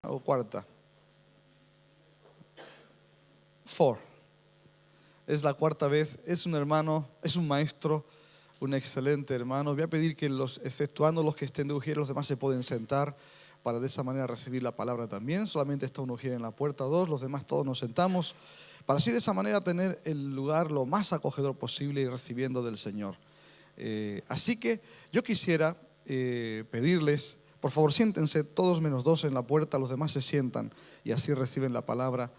o cuarta. 4. Es la cuarta vez. Es un hermano, es un maestro, un excelente hermano. Voy a pedir que exceptuando los que estén de ujier, los demás se pueden sentar para de esa manera recibir la palabra también. Solamente está un ujier en la puerta 2, los demás todos nos sentamos para así de esa manera tener el lugar lo más acogedor posible y recibiendo del Señor. Así que yo quisiera pedirles, por favor siéntense todos menos 2 en la puerta, los demás se sientan y así reciben la palabra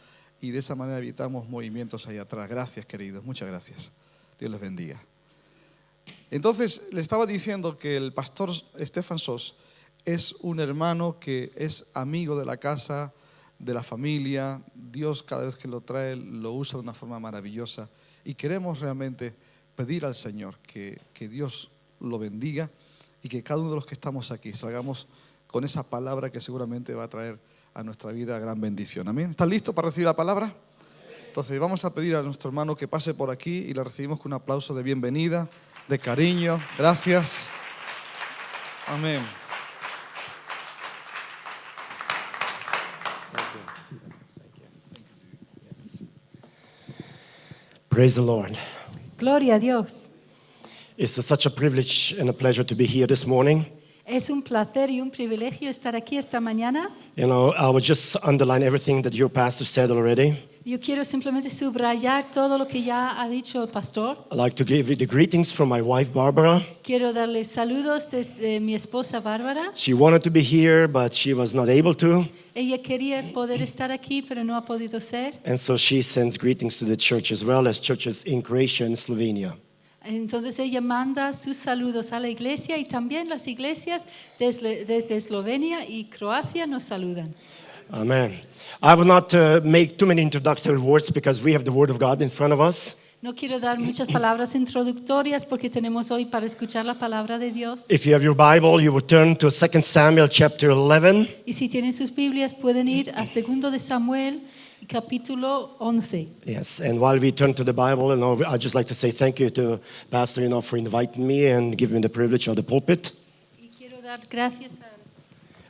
y de esa manera evitamos movimientos ahí atrás. Gracias, queridos, muchas gracias. Dios les bendiga. Entonces le estaba diciendo que el pastor Stefan Sos es un hermano que es amigo de la casa, de la familia. Dios cada vez que lo trae lo usa de una forma maravillosa y queremos realmente pedir al Señor que Dios lo bendiga y que cada uno de los que estamos aquí salgamos con esa palabra que seguramente va a traer a nuestra vida gran bendición. Amén. ¿Están listos para recibir la palabra? Entonces vamos a pedir a nuestro hermano que pase por aquí y le recibimos con un aplauso de bienvenida, de cariño. Gracias. Amén. Praise the Lord. Gloria a Dios. It's such a privilege and a pleasure to be here this morning. Es un placer y un privilegio estar aquí esta mañana. You know, I would just underline everything that your pastor said already. Yo quiero simplemente subrayar todo lo que ya ha dicho el pastor. I'd like to give you the greetings from my wife, Barbara. Quiero darle saludos desde mi esposa Bárbara. She wanted to be here, but she was not able to. Ella quería poder estar aquí, pero no ha podido ser. And so she sends greetings to the church as well as churches in Croatia and Slovenia. Entonces ella manda sus saludos a la iglesia y también las iglesias desde Eslovenia y Croacia nos saludan. Amen. I will not make too many introductory words because we have the Word of God in front of us. No quiero dar muchas palabras introductorias porque tenemos hoy para escuchar la palabra de Dios. If you have your Bible, you would turn to 2 Samuel chapter 11. Y si tienen sus Biblias pueden ir a 2 de Samuel capítulo 11. Yes, and while we turn to the Bible, I'd just like to say thank you to Pastor, for inviting me and giving me the privilege of the pulpit. Y quiero dar gracias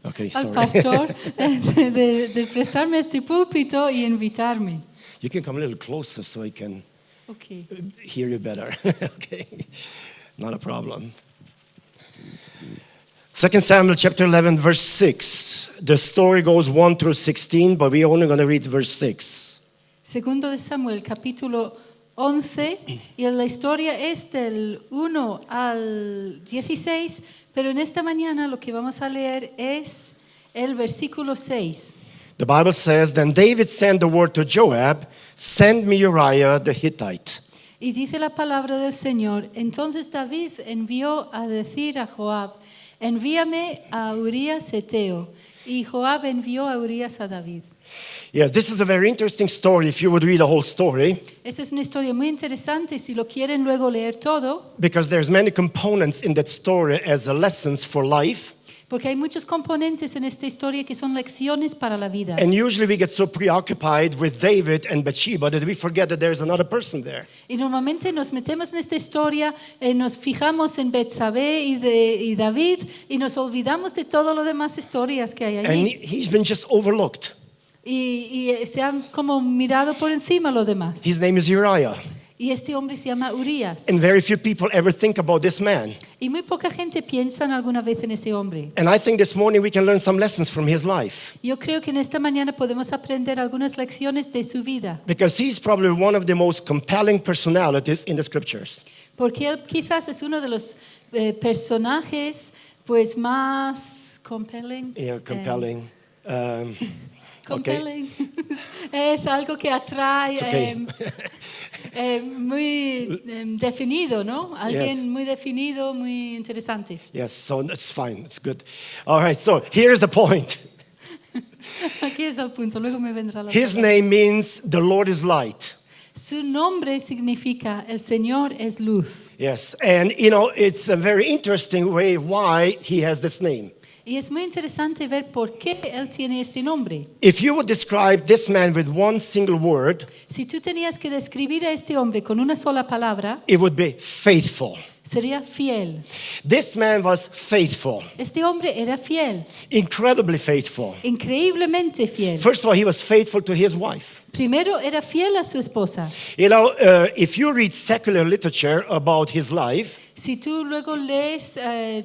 Okay, al sorry. pastor de prestarme este púlpito y invitarme. You can come a little closer so I can Okay. hear you better. Okay, not a problem. 2 Samuel chapter 11, verse 6. The story goes 1 through 16, but we're only going to read verse 6. 2 de Samuel capítulo 11 y la historia es del 1 al 16, pero en esta mañana lo que vamos a leer es el versículo 6. The Bible says, Then David sent the word to Joab, send me Uriah the Hittite. Y dice la palabra del Señor, entonces David envió a decir a Joab, envíame a Urías Heteo. Y Joab envió a Urías a David. Yes, this is a very interesting story if you would read the whole story. Esta es una historia muy interesante si lo quieren luego leer todo, Because there's many components in that story as lessons for life. porque hay muchos componentes en esta historia que son lecciones para la vida. And usually we get so preoccupied with David and Bathsheba that we forget that there's another person there. Y normalmente nos metemos en esta historia, nos fijamos en Betsabé y David y nos olvidamos de todo lo demás historias que hay And allí. he's been just overlooked. Y se han como mirado por encima lo demás. His name is Uriah. Y este hombre se llama Urías. And very few people ever think about this man. Y muy poca gente piensa alguna vez en ese hombre. And I think this morning we can learn some lessons from his life. Yo creo que en esta mañana podemos aprender algunas lecciones de su vida. Because he's probably one of the most compelling personalities in the scriptures. Porque él quizás es uno de los personajes pues más compelling. Yeah, compelling. Compelling. Es algo que atrae, It's okay. muy definido, ¿no? Alguien Yes. muy definido, muy interesante. Yes, so that's fine. It's good. All right, so here's the point. Aquí es el punto, luego me vendrá la His palabra. name means the Lord is light. Su nombre significa el Señor es luz. Yes, and it's a very interesting way why he has this name. Y es muy interesante ver por qué él tiene este nombre. If you would describe this man with one single word, Si tú tenías que describir a este hombre con una sola palabra, it would be faithful. sería fiel. This man was faithful, Este hombre era fiel, incredibly faithful. increíblemente fiel. First of all, he was faithful to his wife. Primero era fiel a su esposa. You know, if you read secular literature about his life, Si tú luego lees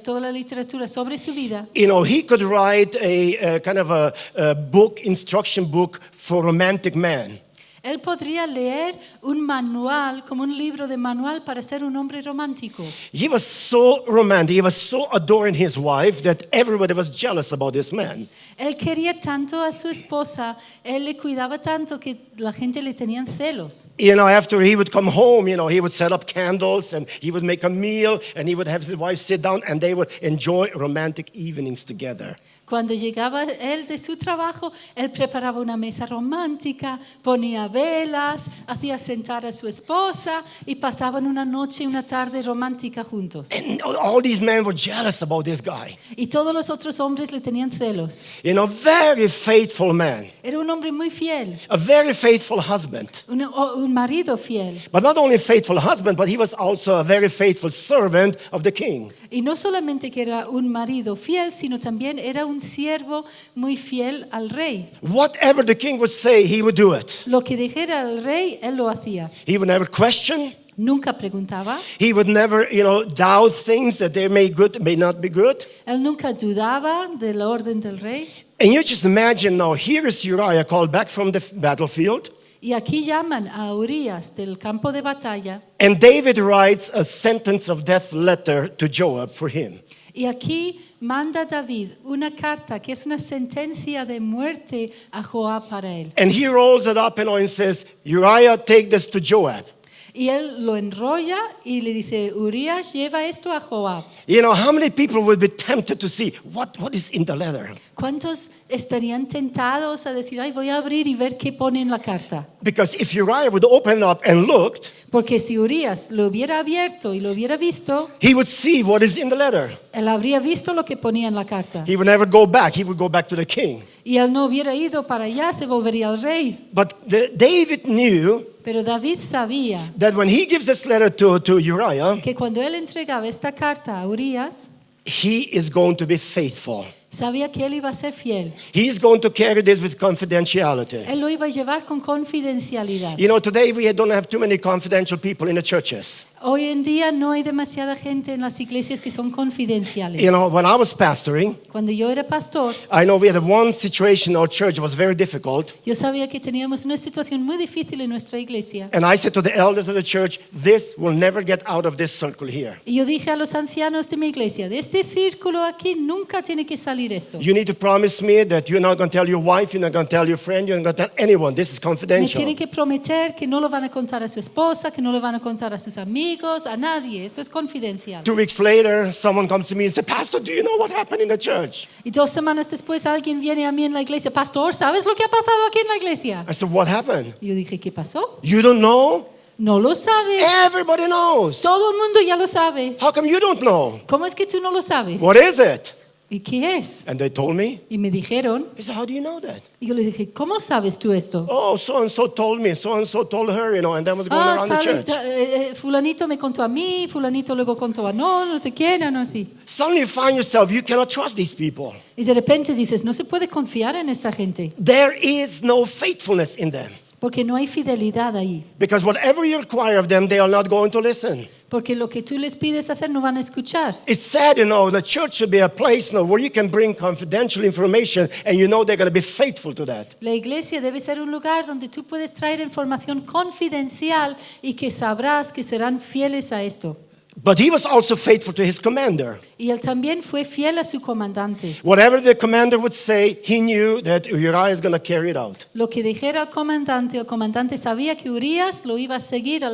toda la literatura sobre su vida, you know, he could write a kind of a book, instruction book for romantic men. él podría leer un manual, como un libro de manual para ser un hombre romántico. He was so romantic, he was so adoring his wife that everybody was jealous about this man. Él quería tanto a su esposa, él le cuidaba tanto que la gente le tenían celos. You know, after he would come home, you know, he would set up candles and he would make a meal and he would have his wife sit down and they would enjoy romantic evenings together. Cuando llegaba él de su trabajo, él preparaba una mesa romántica, ponía velas, hacía sentar a su esposa y pasaban una noche y una tarde romántica juntos. And all these men were jealous about this guy. Y todos los otros hombres le tenían celos. You know, very faithful man, Era un hombre muy fiel, a very faithful husband. un marido fiel. But not only a faithful husband, but he was also a very faithful servant of the king. Y no solamente que era un marido fiel, sino también era un siervo muy fiel al rey. Whatever the king would say, he would do it. Lo que dijera el rey, él lo hacía. He would never question. Nunca preguntaba. He would never, you know, doubt things that they may not be good. Él nunca dudaba de la orden del rey. And you just imagine now, here is Uriah called back from the battlefield. Y aquí llaman a Urias del campo de batalla. And David writes a sentence of death letter to Joab for him. Y aquí manda David una carta que es una sentencia de muerte a Joab para él. And he rolls it up, you know, and says, Uriah, take this to Joab. Y él lo enrolla y le dice, Urias, lleva esto a Joab. You know, how many people would be tempted to see what is in the letter? ¿Cuántos estarían tentados a decir, ay, voy a abrir y ver qué pone en la carta? Because if Uriah would open up and looked, Porque si Urias lo hubiera abierto y lo hubiera visto, he would see what is in the letter. él habría visto lo que ponía en la carta. He would never go back. He would go back to the king. Y él no hubiera ido para allá, se volvería al rey. But David knew Pero David sabía that when he gives this letter to Uriah, que cuando él entregaba esta carta a Urias, he is going to be faithful. sabía que él iba a ser fiel. He is going to carry this with confidentiality. Él lo iba a llevar con confidencialidad. You know, today we don't have too many confidential people in the churches. Hoy en día no hay demasiada gente en las iglesias que son confidenciales. You know, when I was pastoring, Cuando yo era pastor, I know we had one situation in our church that was very difficult. yo sabía que teníamos una situación muy difícil en nuestra iglesia. And I said to the elders of the church, this will never get out of this circle here. Y yo dije a los ancianos de mi iglesia, de este círculo aquí nunca tiene que salir esto. You need to promise me that you're not going to tell your wife, you're not going to tell your friend, you're not going to tell anyone. This is Me confidential. tiene que prometer que no lo van a contar a su esposa, que no lo van a contar a sus amigos, a nadie. Esto es confidencial. 2 weeks later, someone comes to me and says, Pastor, do you know what happened in the church? Y 2 semanas después alguien viene a mí en la iglesia, pastor, ¿sabes lo que ha pasado aquí en la iglesia? I said, what happened? Y yo dije, ¿qué pasó? You don't know? No lo sabes. Everybody knows. Todo el mundo ya lo sabe. How come you don't know? ¿Cómo es que tú no lo sabes? What is it? ¿Y qué es? And they told me. Y me dijeron, I said, how do you know that? y yo le dije, ¿cómo sabes tú esto? Oh, so-and-so told me, so-and-so told her, you know, and that was going around the church. Fulanito me contó a mí, fulanito luego contó a no sé quién, no sé. Suddenly you find yourself, you cannot trust these people. Y de repente dices, no se puede confiar en esta gente, There is no faithfulness in them. porque no hay fidelidad ahí. Because whatever you require of them, they are not going to listen. Porque lo que tú les pides hacer no van a escuchar. It's sad, you know, the church should be a place now where you can bring confidential information and you know they're going to be faithful to that. La iglesia debe ser un lugar donde tú puedes traer información confidencial y que sabrás que serán fieles a esto. But he was also faithful to his commander. Y él también fue fiel a su comandante. Whatever the commander would say, he knew that Uriah is going to carry it out. Lo que dijera el comandante sabía que Urias lo iba a seguir a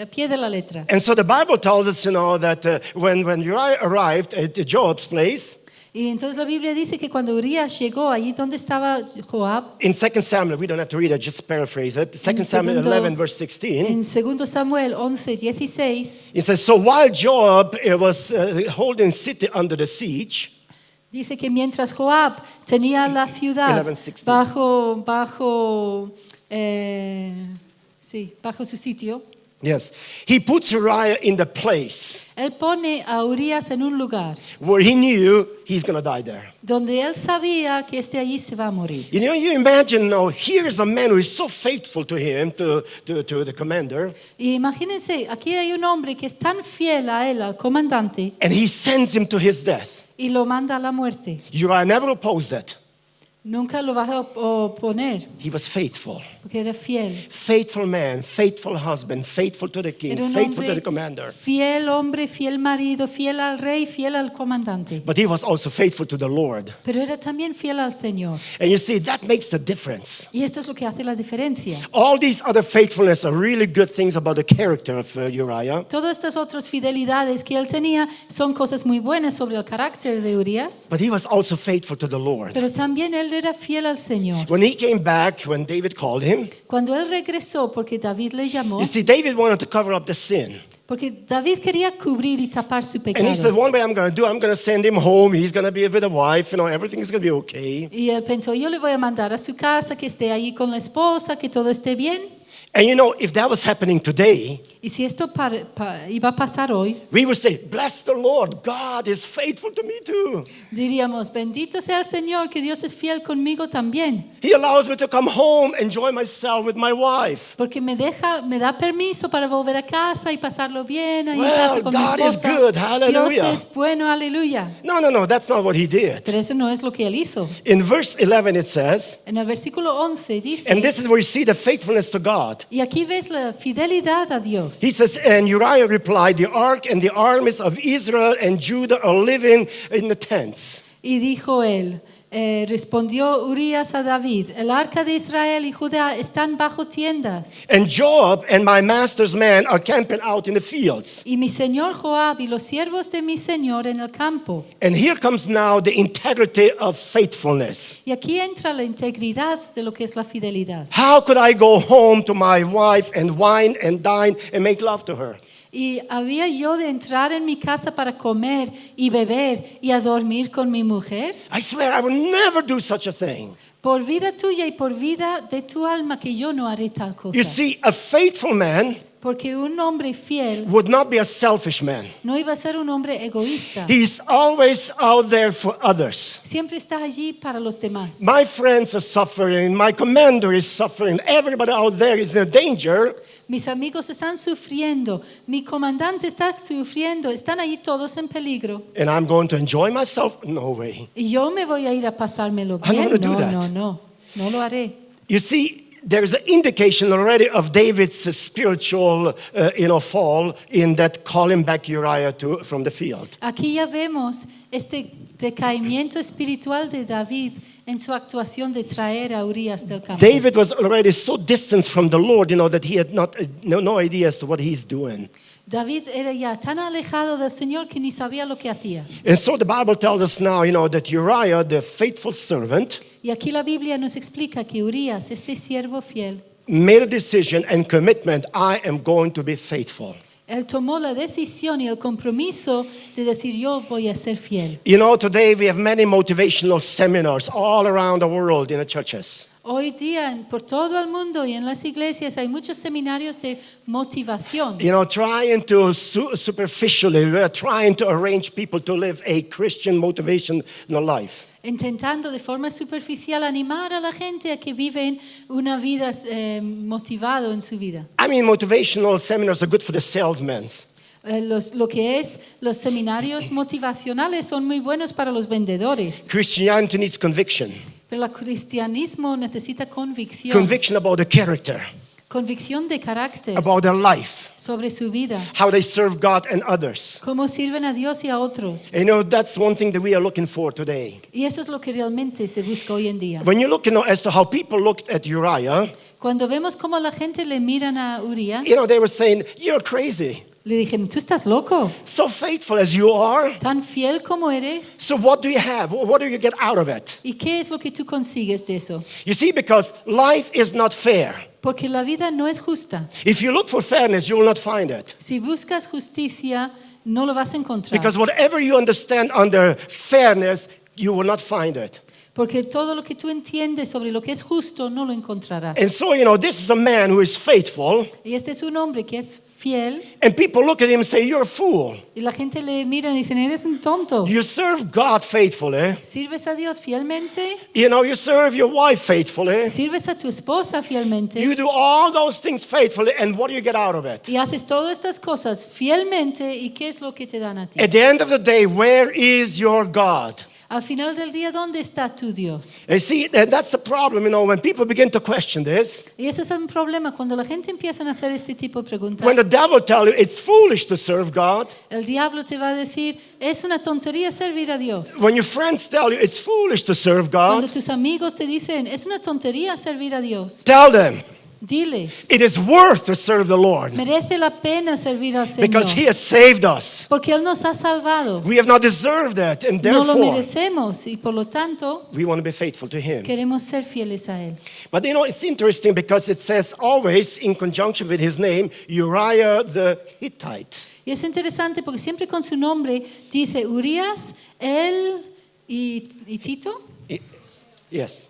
pie de la letra. And so the Bible tells us, you know, that when Uriah arrived at Joab's place, Y entonces la Biblia dice que cuando Urias llegó allí donde estaba Joab, in 2 Samuel, we don't have to read it, just paraphrase it. 2 Samuel 11, verse 16. en 2 Samuel 11:16, It says, so while Joab was holding city under the siege, dice que mientras Joab tenía la ciudad 11:16. bajo su sitio, Yes. He puts Uriah in the place Él pone a Urias en un lugar where he knew he's going to die there. donde él sabía que allí se va a morir. You know, you imagine now, here's a man who is so faithful to him, to the commander, Y imagínense, aquí hay un hombre que es tan fiel a él, al comandante, and he sends him to his death. y lo manda a la muerte. Uriah never opposed that. Nunca lo va a oponer, He was faithful. porque era fiel. Faithful man, faithful husband, faithful to the king, Era un faithful to hombre the commander. hombre, fiel marido, fiel al rey, fiel al comandante. But he was also faithful to the Lord. Pero era también fiel al Señor. And you see, that makes the difference. Y esto es lo que hace la diferencia. All these other faithfulness are really good things about the character of Uriah. Todas estas otras fidelidades que él tenía son cosas muy buenas sobre el carácter de Urias, But he was also faithful to the Lord. pero también él era fiel al Señor. When he came back, when David called him, Cuando él regresó, porque David le llamó, you see, David wanted to cover up the sin. porque David quería cubrir y tapar su And he said, pecado. one way I'm going to send him home. He's going to be with a wife. You know, everything is going to be okay. Y él pensó, yo le voy a mandar a su casa, que esté ahí con la esposa, que todo esté bien. And you know, if that was happening today, Y si esto iba a pasar hoy, we would say, bless the Lord. God is faithful to me too. diríamos, bendito sea el Señor, que Dios es fiel conmigo también. He allows me to come home, enjoy myself with my wife. Porque me da permiso para volver a casa y pasarlo bien ahí en Well, casa con mi God is esposa. good. Hallelujah. Dios es bueno, aleluya. No, that's not what he did. Pero eso no es lo que él hizo. In verse 11 it says, En el versículo 11 dice, and this is where you see the faithfulness to God. y aquí ves la fidelidad a Dios. He says, and Uriah replied, the ark and the armies of Israel and Judah are living in the tents. Y dijo él, respondió Urias a David, el arca de Israel y Judá están bajo tiendas. And Joab and my master's men are camping out in the fields. Y mi señor Joab y los siervos de mi señor en el campo. And here comes now the integrity of faithfulness. Y aquí entra la integridad de lo que es la fidelidad. How could I go home to my wife and wine and dine and make love to her? Y había yo de entrar en mi casa para comer y beber y a dormir con mi mujer. I swear I will never do such a thing. Por vida tuya y por vida de tu alma que yo no haré tal cosa. You see, a faithful man Porque un hombre fiel would not be a selfish man. no iba a ser un hombre egoísta. He's always out there for others. Siempre está allí para los demás. My friends are suffering. My commander is suffering. Everybody out there is in danger. Mis amigos están sufriendo. Mi comandante está sufriendo. Están allí todos en peligro. And I'm going to enjoy myself? No way. Y yo me voy a ir a pasármelo I don't bien. wanna do No, that. no lo haré. You see, there's an indication already of David's spiritual, fall in that calling back Uriah from the field. Aquí ya vemos este decaimiento espiritual de David en su actuación de traer a Urias del campo. David was already so distant from the Lord, that he had no idea as to what he's doing. David era ya tan alejado del Señor que ni sabía lo que hacía. And so the Bible tells us now, that Uriah, the faithful servant, Y aquí la Biblia nos explica que Urias, este siervo fiel, made a decision and commitment, I am going to be faithful. él tomó la decisión y el compromiso de decir yo voy a ser fiel. Today we have many motivational seminars all around the world in the churches. Hoy día por todo el mundo y en las iglesias hay muchos seminarios de motivación. Trying to superficially, trying to arrange people to live a Christian motivational life. Intentando de forma superficial animar a la gente a que viven una vida motivado en su vida. I mean, motivational seminars are good for the salesmen. Lo que es los seminarios motivacionales son muy buenos para los vendedores. Christianity needs conviction. Pero el cristianismo necesita convicción. Conviction about the character, Convicción de carácter about their life, sobre su vida. how they serve God and others. Cómo sirven a Dios y a otros. That's one thing that we are looking for today. Y eso es lo que realmente se busca hoy en día. When you look, as to how people looked at Uriah, Cuando vemos cómo la gente le miran a Urias, they were saying, you're crazy. le dijeron, tú estás loco, So faithful as you are. tan fiel como eres. So what do you have? What do you get out of it? ¿Y qué es lo que tú consigues de eso? You see, because life is not fair. Porque la vida no es justa. If you look for fairness, you will not find it. Si buscas justicia, no lo vas a encontrar. Because whatever you understand under fairness, you will not find it. Porque todo lo que tú entiendes sobre lo que es justo, no lo encontrarás. And so, this is a man who is faithful. Y este es un hombre que es fiel. And people look at him and say, you're a fool. Y la gente le mira y dicen, eres un tonto. You serve God faithfully. ¿Sirves a Dios fielmente? You know, you serve your wife faithfully. ¿Sirves a tu esposa fielmente? You do all those things faithfully, and what do you get out of it? Y haces todas estas cosas fielmente, ¿y qué es lo que te dan a ti? At the end of the day, where is your God? Al final del día, ¿dónde está tu Dios? You see, and that's the problem, you know, when people begin to question this. Y ese es un problema cuando la gente empieza a hacer este tipo de preguntas. When the devil tells you it's foolish to serve God. El diablo te va a decir, es una tontería servir a Dios. When your friends tell you it's foolish to serve Cuando God, tus amigos te dicen, es una tontería servir a Dios, tell them diles, it is worth to serve the Lord merece la pena servir al Señor. because He has saved us. Porque Él nos ha salvado. We have not deserved that, and No lo therefore merecemos y por lo tanto we want to be faithful to Him. queremos ser fieles a Él. But you know, it's interesting because it says always in conjunction with his name, Uriah the Hittite. Y es interesante porque siempre con su nombre dice Urias, él y Tito Yes,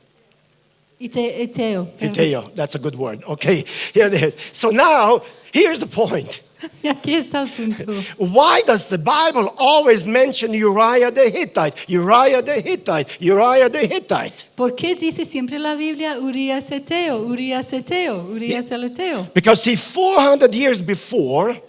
y Teo. Hitteo, that's a good word. Okay, here it is. So now, here's the point. Y aquí está el punto. Why does the Bible always mention Uriah the Hittite? Uriah the Hittite, Uriah the Hittite. ¿Por qué dice siempre la Biblia Urias Eteo, Urias Eteo, Urias el Eteo? Because see, 400 years before,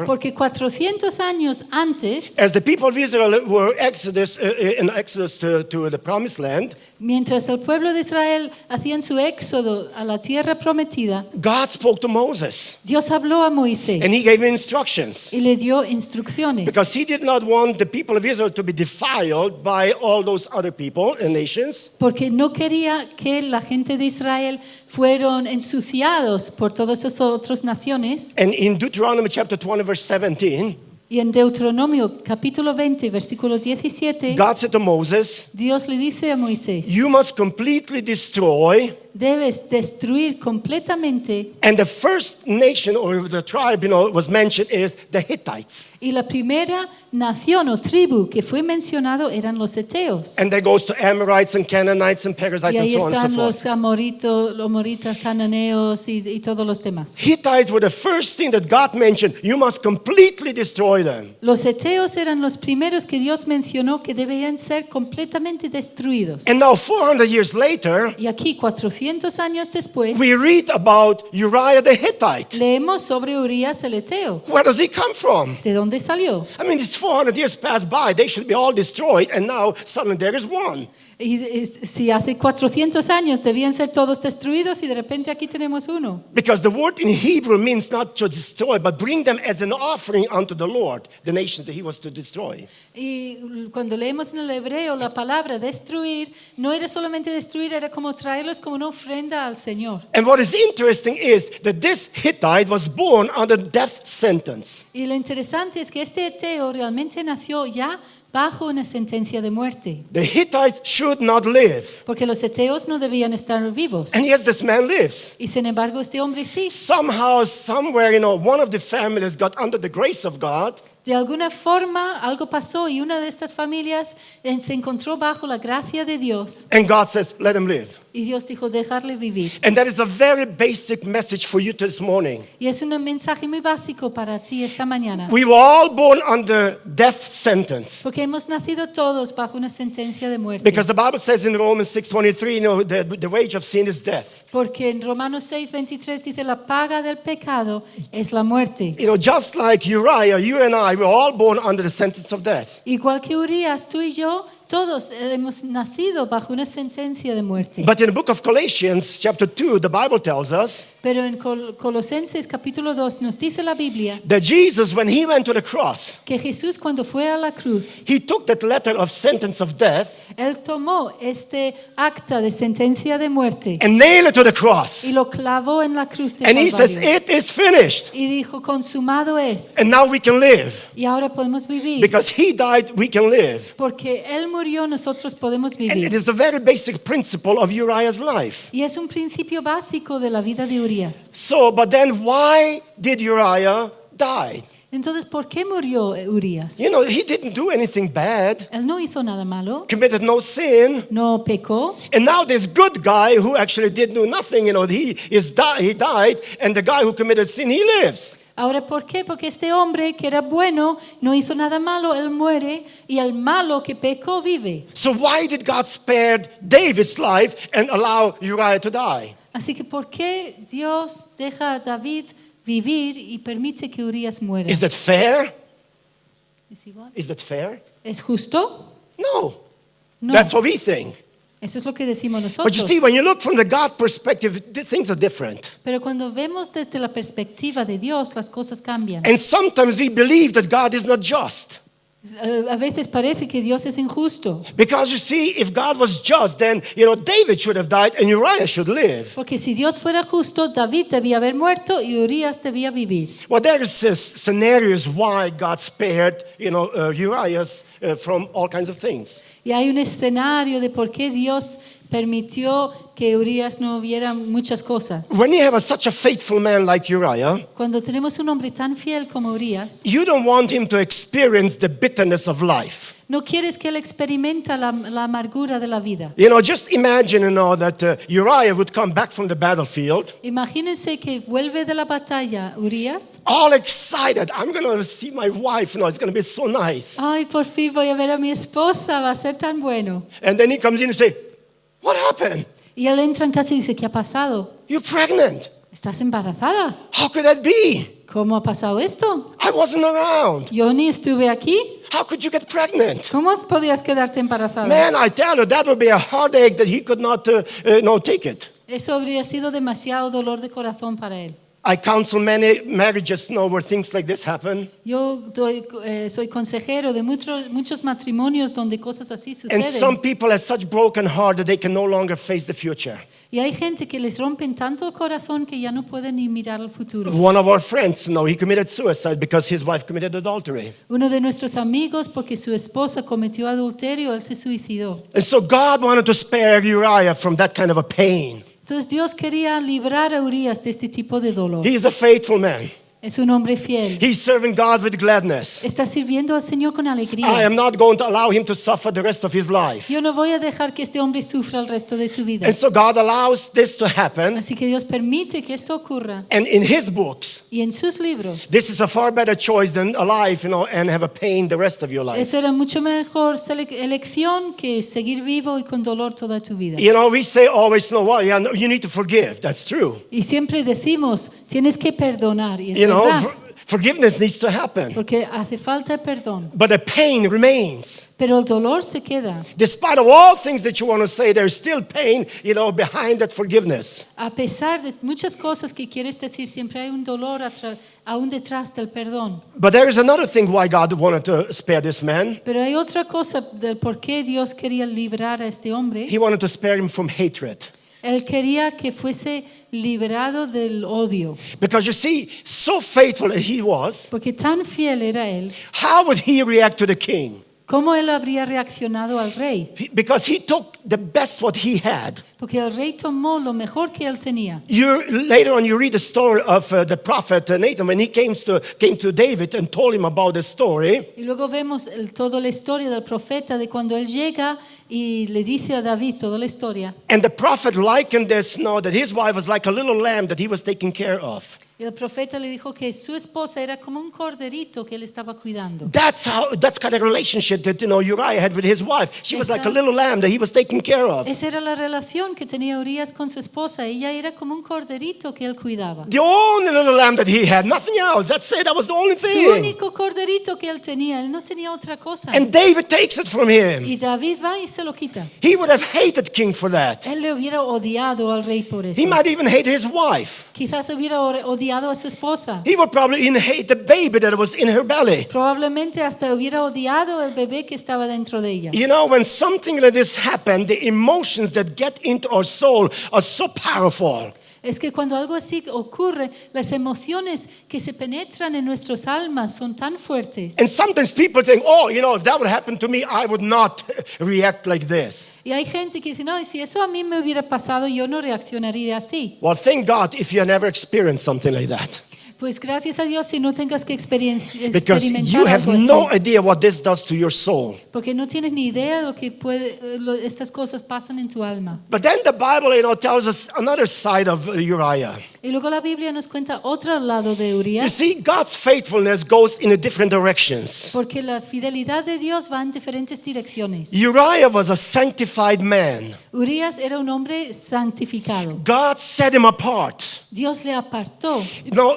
Porque 400 años antes, as the people of Israel were in Exodus to the promised land, mientras el pueblo de Israel hacían su éxodo a la tierra prometida, God spoke to Moses Dios habló a Moisés and he gave him instructions. y le dio instrucciones. Because he did not want the people of Israel to be defiled by all those other people and nations. Porque no quería que la gente de Israel fueron ensuciados por todas esas otras naciones. And in Deuteronomy chapter 20 verse 17, Y en Deuteronomio capítulo 20 versículo 17, God said to Moses, Dios le dice a Moisés, you must completely destroy, debes destruir completamente. and the first nation or the tribe, you know, was mentioned is the Hittites. Y la primera nación o tribu que fue mencionado eran los eteos. And that goes to Amorites and Canaanites and Perizzites Y and ahí so on and están so los forth. amoritas, cananeos y todos los demás. Hittites were the first thing that God mentioned. You must completely destroy them. Los eteos eran los primeros que Dios mencionó que debían ser completamente destruidos. And now 400 years later, Y aquí 400 años después we read about Uriah the Hittite. leemos sobre Urias el eteo. Where does he come from? ¿De dónde salió? I mean, it's 400 years passed by. They should be all destroyed, and now suddenly there is one. Y si hace 400 años debían ser todos destruidos y de repente aquí tenemos uno. Because the word in Hebrew means not to destroy, but bring them as an offering unto the Lord, the nations that he was to destroy. Y cuando leemos en el hebreo la palabra destruir, no era solamente destruir, era como traerlos como una ofrenda al Señor. And what is interesting is that this Hittite was born under death sentence. Y lo interesante es que este eteo realmente nació ya bajo una sentencia de muerte. The Hittites should not live. Porque los eteos no debían estar vivos. And yes, this man lives. Y sin embargo este hombre sí. Somehow, somewhere, you know, one of the families got under the grace of God. De alguna forma algo pasó y una de estas familias se encontró bajo la gracia de Dios. And God says, let him live. Y Dios dijo, dejarle vivir. And that is a very basic message for you this morning. Y es un mensaje muy básico para ti esta mañana. We were all born under death sentence. Porque hemos nacido todos bajo una sentencia de muerte. Because the Bible says in Romans 6:23, you know, the wage of sin is death. Porque en Romanos 6:23 dice la paga del pecado es la muerte. You know, just like Uriah, you and I were all born under the sentence of death. Igual que Urias, tú y yo, todos hemos nacido bajo una sentencia de muerte. But in the book of Colossians, chapter 2, the Bible tells us Pero en Colosenses capítulo 2 nos dice la Biblia that Jesus, when he went to the cross, que Jesús cuando fue a la cruz, he took that letter of sentence of death él tomó este acta de sentencia de muerte and nailed it to the cross. y lo clavó en la cruz de And he says, Calvario. it is finished. Y dijo, consumado es. And now we can live. Y ahora podemos vivir. Because he died, we can live. Porque él murió, nosotros podemos And it vivir. is a very basic principle of Uriah's life. Y es un principio básico de la vida de Urias. So, but then why did Uriah die? Entonces, ¿por qué murió Urias? You know, he didn't do anything bad, Él no hizo nada malo, committed no sin. no pecó. And now this good guy who actually did do nothing, you know, he died, and the guy who committed sin, he lives. Ahora, ¿por qué? Porque este hombre que era bueno, no hizo nada malo, él muere, y el malo que pecó vive. So why did God spare David's life and allow Uriah to die? Así que, ¿por qué Dios deja a David vivir y permite que Urias muera? Is that fair? ¿Es igual? Is that fair? ¿Es justo? No. No. That's what we think. Eso es lo que decimos But you nosotros. see, when you look from the God perspective, things are different. Pero cuando vemos desde la perspectiva de Dios, las cosas cambian. And sometimes we believe that God is not just. A veces parece que Dios es injusto. Because you see, if God was just, then, you know, David should have died and Uriah should live. Porque si Dios fuera justo, David debía haber muerto y Urias debía vivir. Well, there is scenarios why God spared, you know, Uriah from all kinds of things. Y hay un escenario de por qué Dios permitió que Urias no viera muchas cosas. When you have such a faithful man like Uriah, Cuando tenemos un hombre tan fiel como Urias, you don't want him to experience the bitterness of life. no quieres que él experimente la amargura de la vida. You know, just imagine, you know, that Uriah would come back from the battlefield, Imagínense que vuelve de la batalla Urias. all excited. I'm going to see my wife. You know, it's going to be so nice. Ay, por fin voy a ver a mi esposa, va a ser tan bueno. And then he comes in and say, "What happened? Y él entra en casa y dice, ¿qué ha pasado? You're pregnant. ¿Estás embarazada? How could that be? ¿Cómo ha pasado esto? I wasn't around. Yo ni estuve aquí. How could you get pregnant?" ¿Cómo podías quedarte embarazada? Man, I tell you, that would be a heartache that he could not take it. Eso habría sido demasiado dolor de corazón para él. I counsel many marriages now where things like this happen. Yo soy consejero de muchos matrimonios donde cosas así And some suceden. people have such broken heart that they can no longer face the future. Y hay gente que les rompen tanto el corazón que ya no pueden ni mirar al futuro. One of our friends, he committed suicide because his wife committed adultery. Uno de nuestros amigos, porque su esposa cometió adulterio, él se suicidó. And so God wanted to spare Uriah from that kind of a pain. Entonces Dios quería librar a Urias de este tipo de dolor. He is a faithful man. Es un hombre fiel. He's serving God with gladness. Está sirviendo al Señor con I alegría. am not going to allow him to suffer the rest of his life. Yo no voy a dejar que este hombre sufra el resto de su vida. And so God allows this to happen. Así que Dios permite que esto ocurra. And in his books, Y en sus libros, this is a far better choice than alive, and have a pain the rest of your life. esa era mucho mejor elección que seguir vivo y con dolor toda tu vida. You know, we say always, no, well, yeah, no, you need to forgive. That's true. Y siempre decimos, tienes que perdonar. Y es You know, verdad, forgiveness needs to happen. porque hace falta perdón. But the pain remains. Pero el dolor se queda. Despite of all things that you want to say, there's still pain, behind that forgiveness. A pesar de muchas cosas que quieres decir, siempre hay un dolor aún detrás del perdón. But there is another thing why God wanted to spare this man. Pero hay otra cosa del por qué Dios quería librar a este hombre. He wanted to spare him from hatred. Él quería que fuese liberado del odio. Because you see, so faithful that he was, Porque tan fiel era él. how would he react to the king? ¿Cómo él habría reaccionado al rey? Because he took the best what he had. Porque el rey tomó lo mejor que él tenía. Later on, you read the story of the prophet Nathan when he came to David and told him about the story. Y luego vemos toda la historia del profeta de cuando él llega y le dice a David toda la historia. And the prophet likened this now that his wife was like a little lamb that he was taking care of. Y el profeta le dijo que su esposa era como un corderito que él estaba cuidando. That's kind of relationship that Uriah had with his wife. She was like a little lamb that he was taking care of. Esa era la relación que tenía Urias con su esposa. Ella era como un corderito que él cuidaba. The only little lamb that he had, nothing else. That's it. That was the only Su thing. único corderito que él no tenía otra cosa. And David takes it from him. Y David va y se lo quita. He would have hated king for that. Él le hubiera odiado al rey por eso. He might even hate his wife. Quizás hubiera odiado a su esposa. He would probably even hate the baby that was in her belly. Probablemente hasta hubiera odiado el bebé que estaba dentro de ella. You know, when something like this happens, the emotions that get into our soul are so powerful. Es que cuando algo así ocurre, las emociones que se penetran en nuestras almas son tan fuertes. And sometimes people think, if that would happen to me, I would not react like this. Y hay gente que dice, no, si eso a mí me hubiera pasado, yo no reaccionaría así. Well, thank God if you have never experienced something like that. Pues gracias a Dios si no tengas que Because experimentar you have algo así. no idea what this does to your soul. Porque no tienes ni idea de lo que estas cosas pasan en tu alma. But then the Bible, tells us another side of Uriah. Y luego la Biblia nos cuenta otro lado de You Urias, see, God's faithfulness goes in different directions. porque la fidelidad de Dios va en diferentes direcciones. Uriah was a sanctified man. Urias era un hombre santificado. God set him apart. Dios le apartó.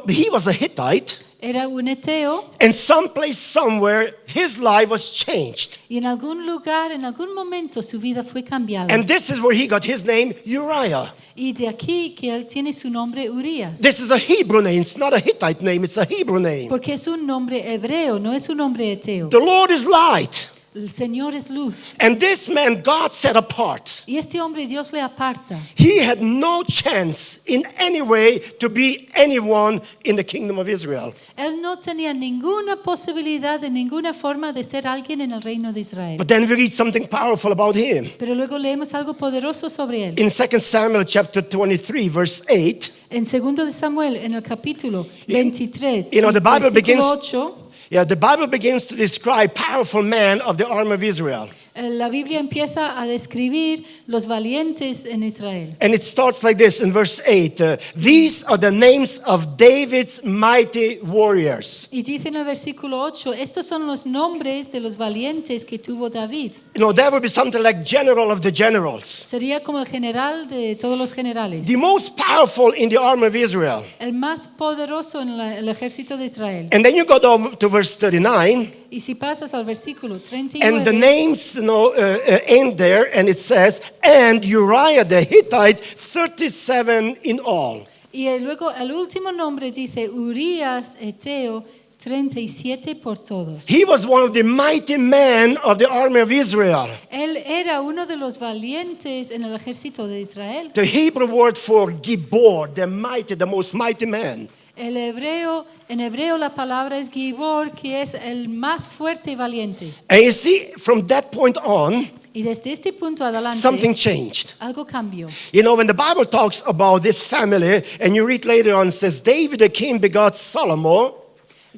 He was a Hittite, Era un eteo and someplace, somewhere, his life was changed. y en algún lugar, en algún momento su vida fue cambiada. And this is where he got his name, Uriah. Y de aquí que él tiene su nombre Urias. This is a Hebrew name. It's not a Hittite name, it's a Hebrew name. Porque es un nombre hebreo, no es un nombre eteo. The Lord is light. El Señor es luz. And this man, God set apart. Y este hombre Dios le aparta. He had no chance in any way to be anyone in the kingdom of Israel. Él no tenía ninguna posibilidad de ninguna forma de ser alguien en el reino de Israel. But then we read something powerful about him. Pero luego leemos algo poderoso sobre él. In 2 Samuel chapter 23, verse 8, En 2 de Samuel, en el capítulo 23, the Bible versículo begins 8, the Bible begins to describe powerful men of the army of Israel. la Biblia empieza a describir los valientes en Israel. And it starts like this in verse 8. These are the names of David's mighty warriors. Y dice en el versículo 8, estos son los nombres de los valientes que tuvo David. That would be something like general of the generals. Sería como el general de todos los generales. The most powerful in the army of Israel. El más poderoso en el ejército de Israel. And then you go down to verse 39. Y si pasas al versículo And the 39, names, end there, and it says, and Uriah the Hittite, 37 in all. y luego el último nombre dice Urias eteo, 37 por todos. He was one of the mighty men of the army of Israel. Él era uno de los valientes en el ejército de Israel. The Hebrew word for Gibor, the mighty, the most mighty man. En hebreo la palabra es Gibor, que es el más fuerte y valiente. And you see, from that point on, Y desde este punto adelante, something changed. algo cambió. When the Bible talks about this family, and you read later on, it says, David the king begot Solomon.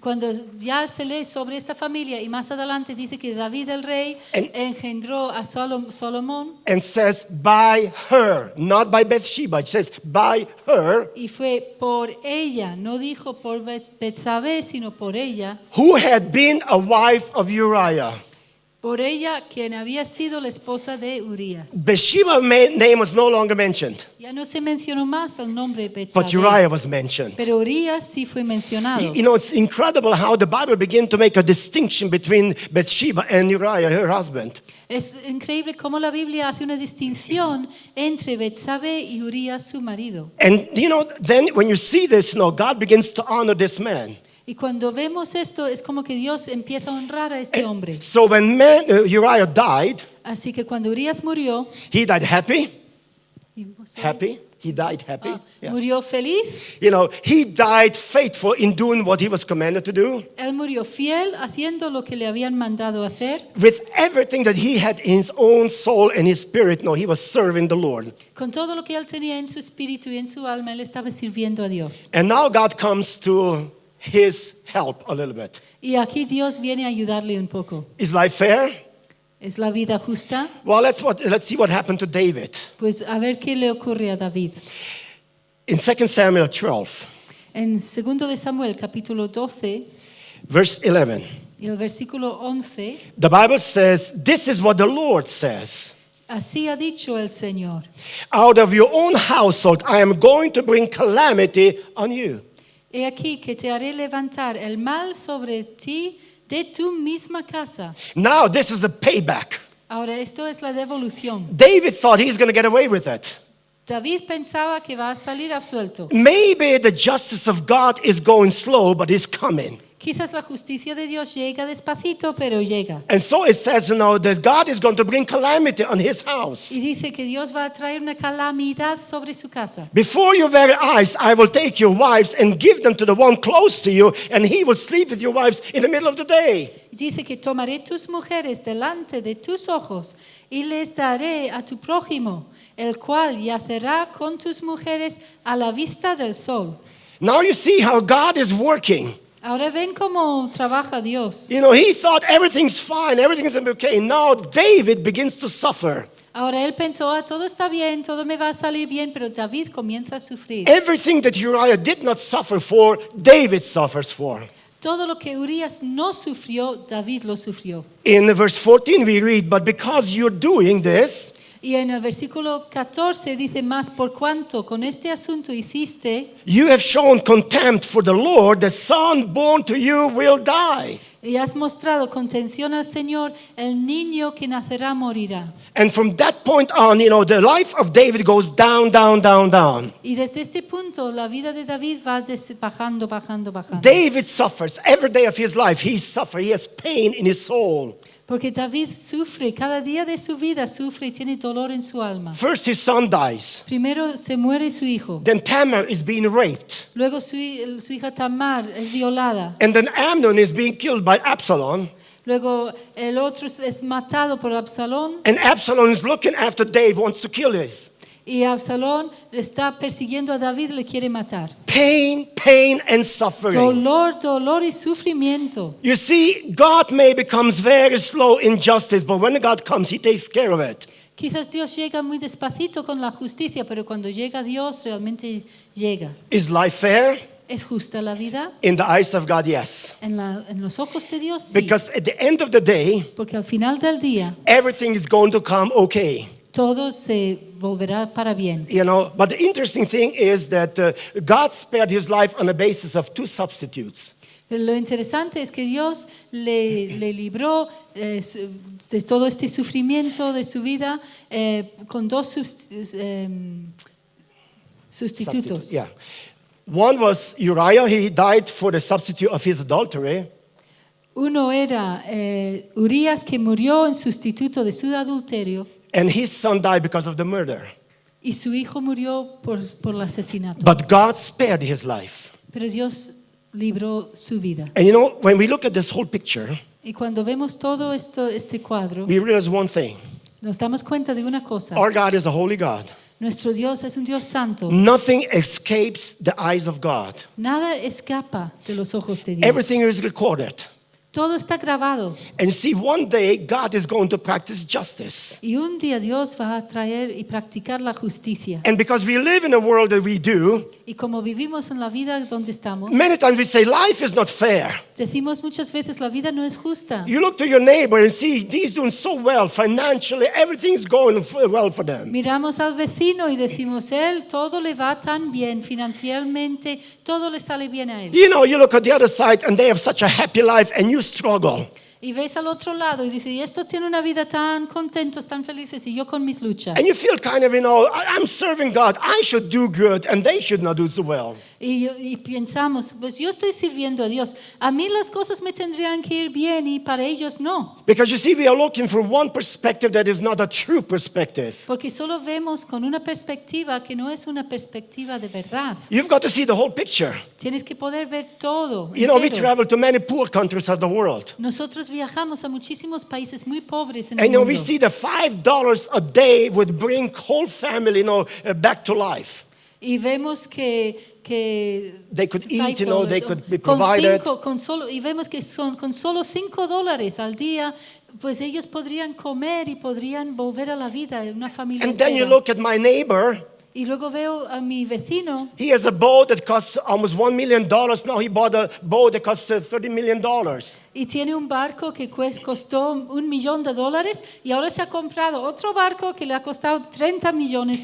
Cuando ya se lee sobre esta familia y más adelante dice que David el rey engendró a Salomón And says, by her, not by Bathsheba. It says, by her, y fue por ella, no dijo por Betsabé, sino por ella who had been a wife of Uriah. quien había sido la esposa de Urias. Bathsheba's name was no longer mentioned, Ya no se mencionó más el nombre but Betsabé, Uriah was mentioned. pero Urias sí fue mencionado. It's incredible how the Bible began to make a distinction between Bathsheba and Uriah, her husband. Es increíble cómo la Biblia hace una distinción entre Betsabé y Urias, su marido. And then when you see this, God begins to honor this man. Y cuando vemos esto, es como que Dios empieza a honrar a este hombre. So when Uriah died, Así que cuando Urias murió, he died happy. Happy. He died happy. Yeah. murió feliz, He died faithful in doing what he was commanded to do. él murió fiel haciendo lo que le habían mandado hacer. With everything that he had in his own soul and his spirit, he was serving the Lord. Con todo lo que él tenía en su espíritu y en su alma, él estaba sirviendo a Dios. And now God comes to his help a little bit. Y aquí Dios viene a ayudarle un poco. Is life fair? ¿Es la vida justa? Well, let's see what happened to David. Pues a ver qué le ocurre a David. In 2 Samuel 12, En 2 de Samuel, capítulo 12, verse 11, y el versículo 11, the Bible says, this is what the Lord says. así ha dicho el Señor. Out of your own household, I am going to bring calamity on you. He aquí que te haré levantar el mal sobre ti de tu misma casa. Now this is a payback. Ahora, esto es la devolución. David thought he's going to get away with it. David pensaba que va a salir absuelto. Maybe the justice of God is going slow, but it's coming. Quizás la justicia de Dios llega despacito, pero llega. And so it says, that God is going to bring calamity on his house. Y dice que Dios va a traer una calamidad sobre su casa. Before your very eyes, I will take your wives and give them to the one close to you, and he will sleep with your wives in the middle of the day. Dice que tomaré tus mujeres delante de tus ojos y les daré a tu prójimo, el cual yacerá con tus mujeres a la vista del sol. Now you see how God is working. Ahora ven cómo trabaja Dios. You know, he thought everything's fine, everything's okay. Now David begins to suffer. Ahora él pensó, todo está bien, todo me va a salir bien, pero David comienza a sufrir. Everything that Uriah did not suffer for, David suffers for. Todo lo que Urias no sufrió, David lo sufrió. In verse 14 we read, but because you're doing this, Y en el versículo 14 dice más, por cuanto con este asunto hiciste you have shown contempt for the Lord, the son born to you will die. y has mostrado contención al Señor, el niño que nacerá morirá. And from that point on, you know, the life of David goes down, down, down, down. Y desde este punto la vida de David va bajando, bajando, bajando. David suffers every day of his life. He suffers. He has pain in his soul. Porque David sufre, cada día de su vida sufre y tiene dolor en su alma. First, his son dies. Primero se muere su hijo, Then Tamar is being raped. luego su hija Tamar es violada, And then Amnon is being killed by Absalom. luego el otro es matado por Absalón And Absalom is looking after David, wants to kill his. y Absalón está persiguiendo a David, le quiere matar. Pain, pain, and suffering. Dolor, dolor y sufrimiento. You see, God may becomes very slow in justice, but when God comes, He takes care of it. Quizás Dios llega muy despacito con la justicia, pero cuando llega Dios realmente llega. Is life fair? ¿Es justa la vida? In the eyes of God, yes. En los ojos de Dios, sí. Because at the end of the day, Porque al final del día everything is going to come okay. todo se volverá para bien. You know, but the interesting thing is that God spared his life on the basis of two substitutes. Pero lo interesante es que Dios le libró de todo este sufrimiento de su vida con dos sustitutos. Yeah. One was Uriah. He died for the substitute of his adultery. Uno era Urias, que murió en sustituto de su adulterio, And his son died because of the murder. y su hijo murió por el asesinato. But God spared his life. Pero Dios libró su vida. And you know, when we look at this whole picture, Y cuando vemos todo este cuadro, we realize one thing. nos damos cuenta de una cosa. Our God is a holy God. Nuestro Dios es un Dios santo. Nothing escapes the eyes of God. Nada escapa de los ojos de Dios. Everything is recorded. Todo está grabado. And see, one day God is going to practice justice. Y un día Dios va a traer y practicar la justicia. And because we live in a world that we do, Y como vivimos en la vida donde estamos, many times we say life is not fair. decimos muchas veces la vida no es justa. You look to your neighbor and see he's doing so well financially, everything's going well for them. Miramos al vecino y decimos, él todo le va tan bien financieramente, todo le sale bien a él. You know, you look at the other side and they have such a happy life and you struggle. Y ves al otro lado y dices, y estos tienen una vida tan contentos, tan felices, y yo con mis luchas. And you feel kind of, you know, I'm serving God. I should do good and they should not do so well. Y pensamos, pues yo estoy sirviendo a Dios. A mí las cosas me tendrían que ir bien y para ellos no. Because you see, we are looking for one perspective that is not a true perspective. Porque solo vemos con una perspectiva que no es una perspectiva de verdad. You've got to see the whole picture. Tienes que poder ver todo. You know, we entero. travel to many poor countries of the world. Nosotros viajamos a muchísimos países muy pobres en And el you know, mundo. we see that $5 a day would bring whole family, you know, back to life. Y vemos que They could eat, you know, they could be con provided. y vemos que con solo $5 al día, pues ellos podrían comer y podrían volver a la vida una familia And then you entera. look at my neighbor. Y luego veo a mi vecino. He has a boat that costs almost $1 million. Now he bought a boat that costs $30 million. Y tiene un barco que costó $1 millón y ahora se ha comprado otro barco que le ha costado $30 millones.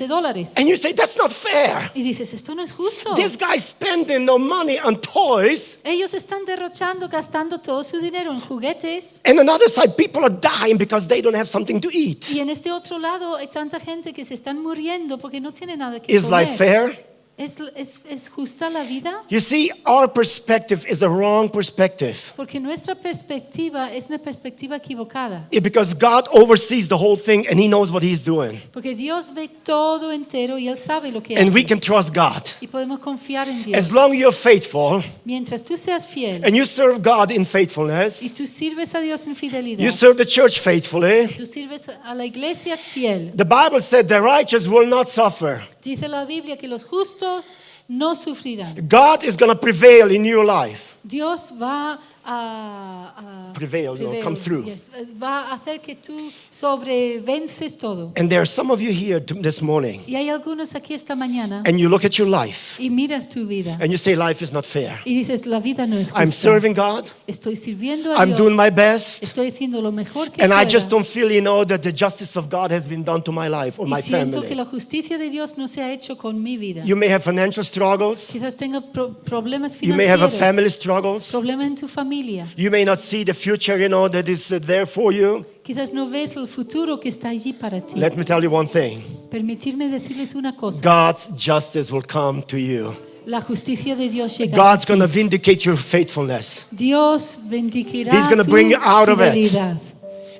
And you say, that's not fair. Y dices, esto no es justo. This guy's spending no money on toys. Ellos están derrochando, gastando todo su dinero en juguetes. And on the other side, people are dying because they don't have something to eat. Y en este otro lado hay tanta gente que se están muriendo porque no tienen nada que Is comer. life fair? ¿Es justa la vida? You see, our perspective is the wrong perspective. Porque nuestra perspectiva es una perspectiva equivocada. Because God oversees the whole thing and He knows what He's doing. Porque Dios ve todo entero y Él sabe lo que And we hace. can trust God. Y podemos confiar en Dios. As long as you're faithful Mientras tú seas fiel and you serve God in y faithfulness, tú sirves a Dios en fidelidad, you serve the church faithfully, tú sirves a la iglesia fiel. the Bible said the righteous will not suffer. Dice la Biblia que los justos no sufrirán. God is going to prevail in your life. Dios va a Prevail, come through. yes, va a hacer que tú sobrevences todo. And there are some of you here this morning, Y hay algunos aquí esta mañana and you look at your life, y miras tu vida and you say, life is not fair. y dices, la vida no es I'm justa. serving God. Estoy sirviendo a I'm Dios. doing my best. Estoy haciendo lo mejor que And I pueda. just don't feel, that the justice of God has been done to my life or Y my siento que family. la justicia de Dios no se ha hecho con mi vida. You may have financial struggles. Quizás tenga problemas You may have a financieros, family struggles. problemas en tu familia. You may not see the future, that is there for you. Quizás no ves el futuro que está allí para ti. Let me tell you one thing. Permitirme decirles una cosa. God's justice will come to you. La justicia de Dios llegará. God's a ti. going to vindicate your faithfulness. Dios vindicará He's gonna tu bring you out of it. fidelidad.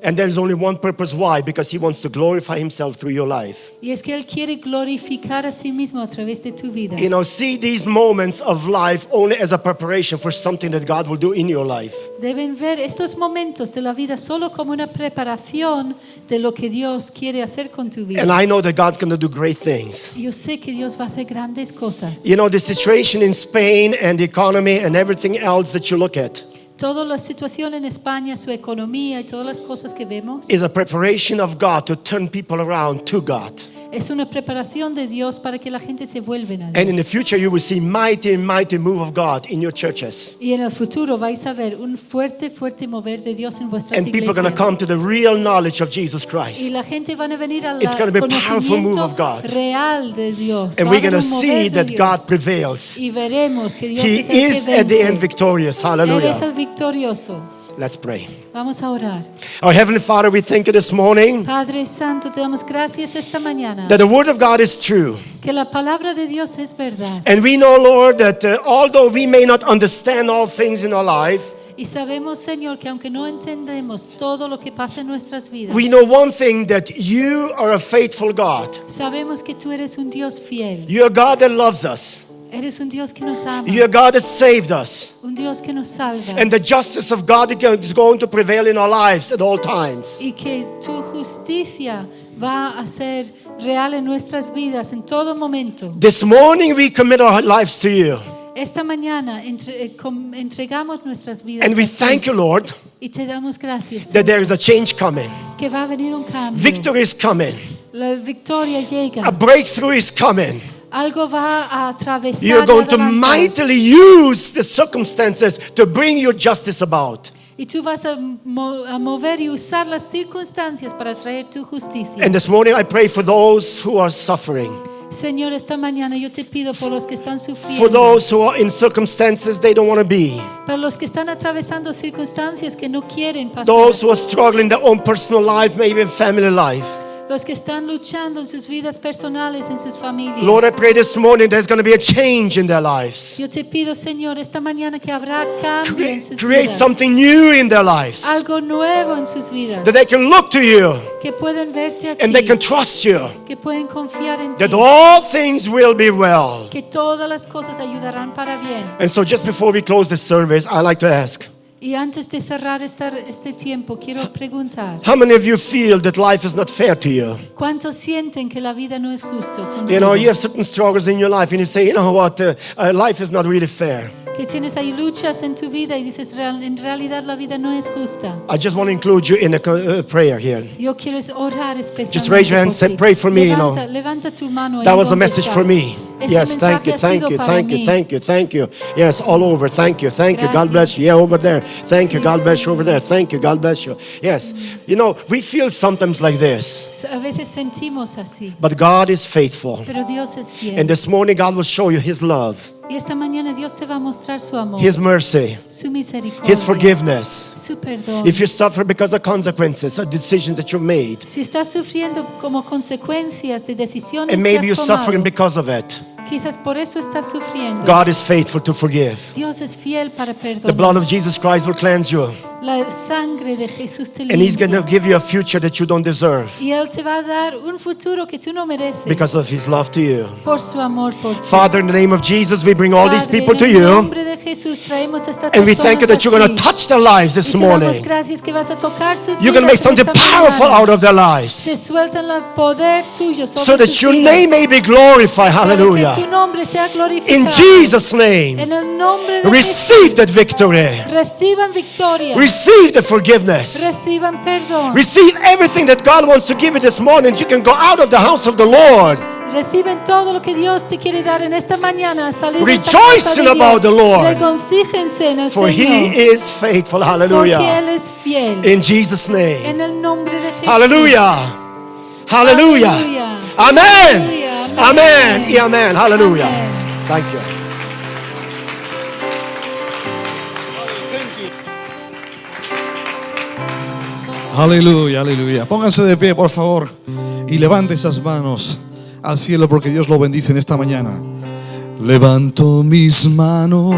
And there's only one purpose why, because he wants to glorify himself through your life. Y es que Él quiere glorificar a sí mismo a través de tu vida. See these moments of life only as a preparation for something that God will do in your life. Deben ver estos momentos de la vida solo como una preparación de lo que Dios quiere hacer con tu vida. And I know that God's going to do great things. Yo sé que Dios va a hacer grandes cosas. The situation in Spain and the economy and everything else that you look at Toda la situación en España, su economía y todas las cosas que vemos is a preparation of God to turn people around to God. es una preparación de Dios para que la gente se vuelva a And in the Dios. future, you will see mighty, mighty move of God in your churches. Y en el futuro vais a ver un fuerte, fuerte mover de Dios en vuestras And people are going to iglesias. come to the real knowledge of Jesus Y Christ. la gente van a venir al It's gonna be a powerful move of God. conocimiento real de Dios. And Va a we're haber going to un see mover de that Dios. God prevails. Y veremos que Dios He es el is que at the end vence. victorious. Él Hallelujah. es el victorioso. Let's pray. Vamos a orar. Our Heavenly Father, we thank you this morning Padre Santo, te damos gracias esta mañana. that the Word of God is true. Que la palabra de Dios es verdad. And we know, Lord, that although we may not understand all things in our life, Y sabemos, Señor, que aunque no entendemos todo lo que pasa en nuestras vidas, we know one thing, that you are a faithful God. sabemos que tú eres un Dios fiel. You're a God that loves us. Eres un Dios que nos ama. You're a God that saved us. Un Dios que nos salva. And the justice of God is going to prevail in our lives at all times. Y que tu justicia va a ser real en nuestras vidas en todo momento. This morning we commit our lives to you. Esta mañana entregamos nuestras vidas And we a ti. thank you, Lord, Y te damos gracias that there is a change coming. que va a venir un cambio. Victory is coming. La victoria llega. A breakthrough is coming. Algo va a atravesar. You're going y to adelantar. mightily use the circumstances to bring your justice about. Y tú vas a mover y usar las circunstancias para traer tu justicia. And this morning I pray for those who are suffering, Señor, esta mañana yo te pido por los que están for sufriendo, those who are in circumstances they don't want to be, para los que están atravesando circunstancias que no quieren pasar, those who are struggling in their own personal life, maybe in family life. los que están luchando en sus vidas personales, en sus familias. Lord, I pray this morning there's going to be a change in their lives. Yo te pido, Señor, esta mañana que habrá cambio en sus Create vidas, something new in their lives, algo nuevo en sus vidas, that they can look to you que pueden verte a and ti, they can trust you, que pueden confiar en ti, that all things will be well. que todas las cosas ayudarán para bien. And so just before we close this service, I like to ask, Y antes de cerrar este tiempo, quiero preguntar, how many of you feel that life is not fair to you? ¿cuántos sienten que la vida no es justo? You have certain struggles in your life and you say, you know what, life is not really fair. Que tienes ahí luchas en tu vida y dices, en realidad la vida no es justa. I just want to include you in a prayer here. Yo quiero orar especialmente Just raise your hand, por say, ti. pray for me, Levanta tu mano ahí That was a donde message for estás. me. Este Yes, thank you, mensaje ha thank sido you, para thank you, mí. thank you, thank you. Yes, all over. Thank you, thank you. God bless you. Yeah, over there. Thank you. Sí, God bless sí. you over there. Thank you. God bless you. Yes. We feel sometimes like this, A veces sentimos así, but God is faithful. pero Dios es fiel. And this morning, God will show you His love, Y esta mañana Dios te va a mostrar su amor, His mercy, su misericordia, His forgiveness. su perdón. If you suffer because of consequences of decisions that you made, Si estás sufriendo como consecuencias de decisiones and que maybe you're has tomado, suffering because of it, quizás por eso estás sufriendo. God is faithful to forgive. Dios es fiel para The perdonar. blood of Jesus Christ will cleanse you. La sangre de Jesús te And He's going to limpia. give you a future that you don't deserve Y Él te va a dar un futuro que tú no mereces because of His love to you. por su amor por ti. Father, in the name of Jesus, we bring all these Padre, people to en el you. nombre de Jesús traemos a estas And we thank you that personas you're a going to ti. touch their lives Y this te damos morning. gracias que vas a tocar sus You're going to make vidas something en esta powerful mañana. out of their Se lives sueltan el poder tuyo sobre so that sus your vidas. name may be glorified. Para Hallelujah. que tu nombre sea glorificado. In Jesus' name, En el nombre de receive Jesús. that victory. Reciban victoria. Receive the forgiveness. Reciban perdón. Receive everything that God wants to give you this morning. You can go out of the house of the Lord Reciben todo lo que Dios te quiere dar en esta mañana. Salir de esta rejoicing casa de about Dios. the Lord. Regocíjense en el for He Señor. is faithful. Porque Hallelujah. Él es fiel. In Jesus' name. En el nombre de Jesús. Hallelujah. Hallelujah. Aleluya. Amen. Aleluya. Amen. Y amen. Hallelujah. Amén. Thank you. Aleluya, aleluya. Pónganse de pie, por favor, y levante esas manos al cielo porque Dios lo bendice en esta mañana. Levanto mis manos